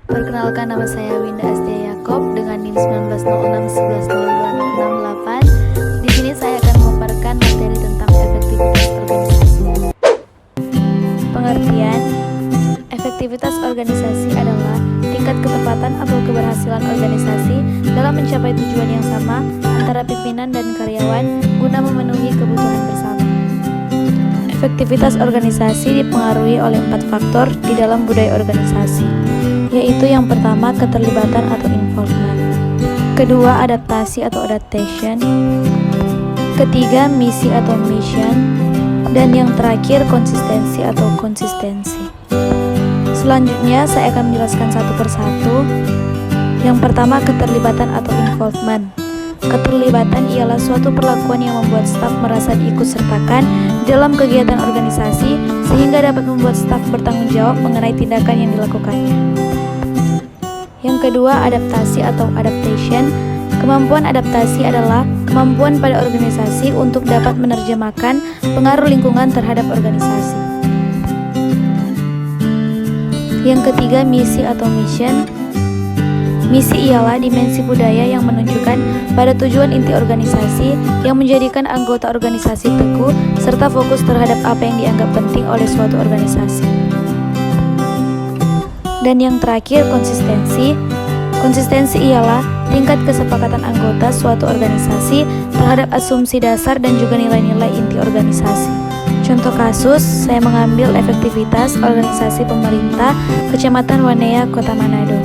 Perkenalkan, nama saya Winda Astia Yakob dengan NIM 1906110268. Di sini saya akan memaparkan materi tentang efektivitas organisasi. Pengertian: efektivitas organisasi adalah tingkat ketepatan atau keberhasilan organisasi dalam mencapai tujuan yang sama antara pimpinan dan karyawan guna memenuhi kebutuhan bersama. Efektivitas organisasi dipengaruhi oleh 4 faktor di dalam budaya organisasi, yaitu yang pertama, keterlibatan atau involvement. Kedua, adaptasi atau adaptation. Ketiga, misi atau mission. Dan yang terakhir, konsistensi atau konsistensi. Selanjutnya, saya akan menjelaskan satu persatu. Yang pertama, keterlibatan atau involvement. Keterlibatan ialah suatu perlakuan yang membuat staf merasa diikutsertakan dalam kegiatan organisasi sehingga dapat membuat staf bertanggung jawab mengenai tindakan yang dilakukannya. Yang kedua, adaptasi atau adaptation. Kemampuan adaptasi adalah kemampuan pada organisasi untuk dapat menerjemahkan pengaruh lingkungan terhadap organisasi. Yang ketiga, misi atau mission. Misi ialah dimensi budaya yang menunjukkan pada tujuan inti organisasi yang menjadikan anggota organisasi teguh serta fokus terhadap apa yang dianggap penting oleh suatu organisasi. Dan yang terakhir, konsistensi. Konsistensi ialah tingkat kesepakatan anggota suatu organisasi terhadap asumsi dasar dan juga nilai-nilai inti organisasi. Contoh kasus, saya mengambil efektivitas organisasi pemerintah Kecamatan Wanea, Kota Manado.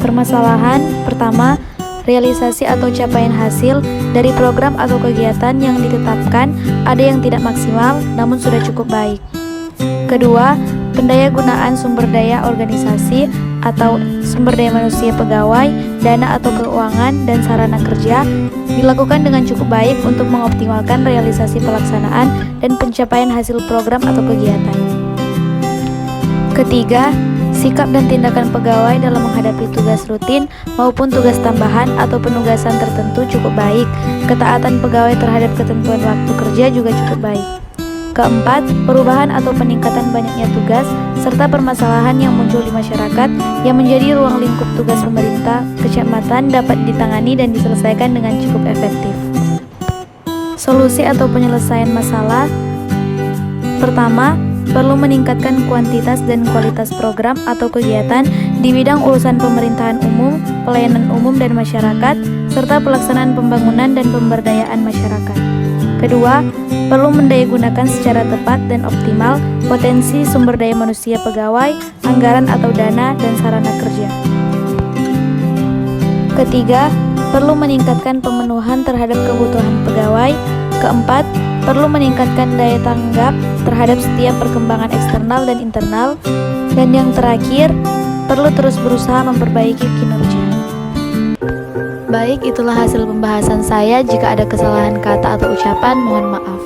Permasalahan pertama, realisasi atau capaian hasil dari program atau kegiatan yang ditetapkan ada yang tidak maksimal namun sudah cukup baik. Kedua, pendayagunaan sumber daya organisasi atau sumber daya manusia pegawai, dana atau keuangan, dan sarana kerja dilakukan dengan cukup baik untuk mengoptimalkan realisasi pelaksanaan dan pencapaian hasil program atau kegiatan. Ketiga, sikap dan tindakan pegawai dalam menghadapi tugas rutin maupun tugas tambahan atau penugasan tertentu cukup baik. Ketaatan pegawai terhadap ketentuan waktu kerja juga cukup baik. Keempat, perubahan atau peningkatan banyaknya tugas serta permasalahan yang muncul di masyarakat yang menjadi ruang lingkup tugas pemerintah kecamatan dapat ditangani dan diselesaikan dengan cukup efektif. Solusi atau penyelesaian masalah. Pertama, perlu meningkatkan kuantitas dan kualitas program atau kegiatan di bidang urusan pemerintahan umum, pelayanan umum dan masyarakat, serta pelaksanaan pembangunan dan pemberdayaan masyarakat. Kedua, perlu mendayagunakan secara tepat dan optimal potensi sumber daya manusia pegawai, anggaran atau dana, dan sarana kerja. Ketiga, perlu meningkatkan pemenuhan terhadap kebutuhan pegawai. Keempat, perlu meningkatkan daya tanggap terhadap setiap perkembangan eksternal dan internal. Dan yang terakhir, perlu terus berusaha memperbaiki kinerja. Baik, itulah hasil pembahasan saya. Jika ada kesalahan kata atau ucapan, mohon maaf.